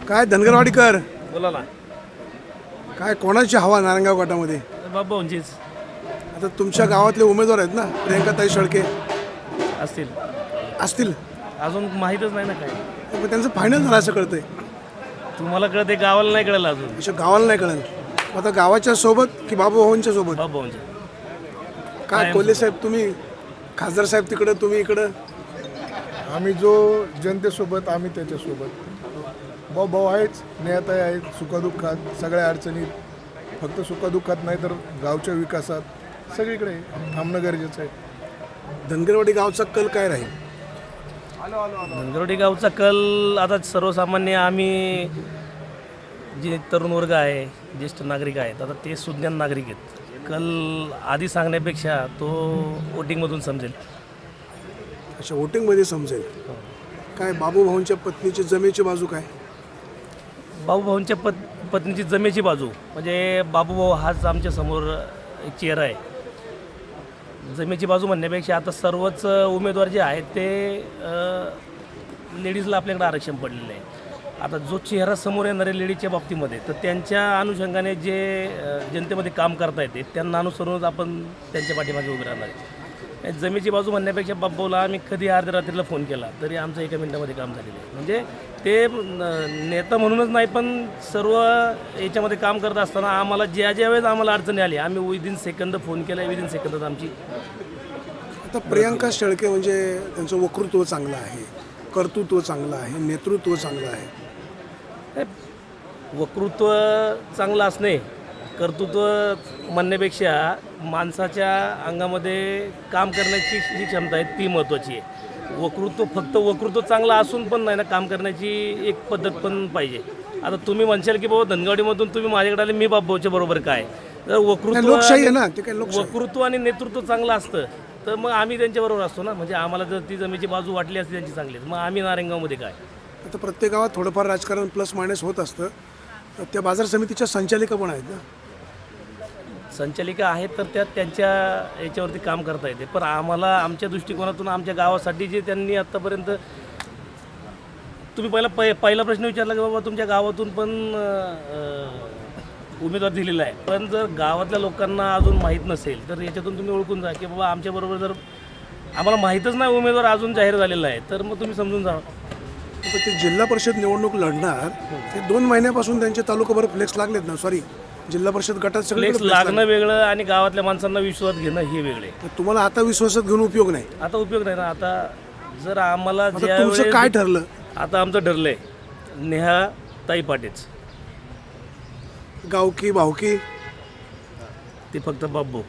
काय धनगरवाडीकर, बोला ना. काय कोणाची हवा नारायणगाव गटामध्ये? बाबांचीच आता तुमच्या गावातले उमेदवार आहेत ना, प्रियंकाताई शेळके असतील. असतील, अजून माहीतच नाही ना काय. पण त्यांचं फायनल झालं असं कळतंय. तुम्हाला कळते, गावाला नाही कळलं अजून. अशा गावाला नाही कळलं. आता गावाच्या सोबत की बाबूभाऊंच्या सोबत? बाबांचे काय कोल्हे साहेब, तुम्ही खासदार साहेब तिकडं, तुम्ही इकडं? आम्ही जो जनतेसोबत, आम्ही त्याच्यासोबत. भाऊ आहेच, नेताही आहेत, सुखदुःखात सगळ्या अडचणीत, फक्त सुखदुःखात नाही तर गावच्या विकासात सगळीकडे थांबणं गरजेचं आहे. धनगरवाडी गावचा कल काय राहील? धनगरवाडी गावचा कल आता सर्वसामान्य आम्ही जे तरुण वर्ग आहे, ज्येष्ठ नागरिक आहेत, आता ते सुज्ञान नागरिक आहेत. कल आधी सांगण्यापेक्षा तो वोटिंगमधून समजेल. अशा वोटिंगमध्ये समजेल. काय बाबूभाऊंच्या पत्नीची जमेची बाजू काय? बाबूभाऊंच्या पत्नीची जमेची बाजू म्हणजे बाबूभाऊ हाच आमच्या समोर एक चेहरा आहे. जमेची बाजू म्हणण्यापेक्षा आता सर्वच उमेदवार जे आहेत ते लेडीजला आपल्याकडे आरक्षण पडलेलं आहे. आता जो चेहरा समोर येणार आहे लेडीजच्या बाबतीमध्ये, तर त्यांच्या अनुषंगाने जे जनतेमध्ये काम करता येते त्यांना अनुसरूनच आपण त्यांच्या पाठीमागे उभे राहणार आहे. जमेची बाजू म्हणण्यापेक्षा बाबूला आम्ही कधी अर्ध्या रात्रीला फोन केला तरी आमचं 1 मिनिटामध्ये काम झालेलं आहे. म्हणजे ते नेता म्हणूनच नाही, पण सर्व याच्यामध्ये काम करत असताना आम्हाला ज्या वेळेस आम्हाला अडचणी आली, आम्ही विदिन सेकंद फोन केला, विदिन सेकंदात आमची. आता प्रियंका शेळके म्हणजे त्यांचं वक्तृत्व चांगलं आहे, कर्तृत्व चांगलं आहे, नेतृत्व चांगलं आहे. वक्तृत्व चांगलं असणे, कर्तृत्व म्हणण्यापेक्षा माणसाच्या अंगामध्ये काम करण्याची जी क्षमता आहे ती महत्त्वाची आहे. फक्त वक्तृत्व चांगलं असून पण नाही ना, काम करण्याची एक पद्धत पण पाहिजे. आता तुम्ही म्हणशाल की बाबा धनगरवाडीमधून तुम्ही माझ्याकडे आले, मी बाबूच्या बरोबर काय, जर लोकशाही आहे ना, ते काय लोकशाही. वक्तृत्व आणि नेतृत्व चांगलं असतं तर मग आम्ही त्यांच्याबरोबर असतो ना. म्हणजे आम्हाला जर ती जमेची बाजू वाटली असते त्यांची चांगली, मग आम्ही नारायणगावमध्ये काय. आता प्रत्येक गावात थोडंफार राजकारण प्लस मायनस होत असतं. त्या बाजार समितीच्या संचालिका पण आहेत ना? संचालिका आहेत, तर त्या त्यांच्या याच्यावरती काम करता येते. पण आम्हाला आमच्या दृष्टिकोनातून आमच्या गावासाठी जे त्यांनी आत्तापर्यंत, तुम्ही पहिला प्रश्न विचारला की बाबा तुमच्या गावातून पण उमेदवार दिलेला आहे, पण जर गावातल्या लोकांना अजून माहीत नसेल तर याच्यातून तुम्ही ओळखून जा की बाबा आमच्याबरोबर जर आम्हाला माहीतच नाही उमेदवार अजून जाहीर झालेला आहे, तर मग तुम्ही समजून जा. तर ते जिल्हा परिषद निवडणूक लढणार, ते 2 महिन्यापासून त्यांचे तालुकाभर फ्लेक्स लागलेत ना. सॉरी, जिल्हा परिषद गटात सगळे फ्लेक्स लागणं वेगळं आणि गावातल्या माणसांना विश्वास घेणं हे वेगळे. तुम्हाला आता विश्वासात घेऊन उपयोग नाही. आता उपयोग नाही ना. आता जर आम्हाला तुमचं काय ठरलं? आता आमचं ठरलंय नेहा ताई पाटेच, गावकी भावकी ते फक्त बाबू.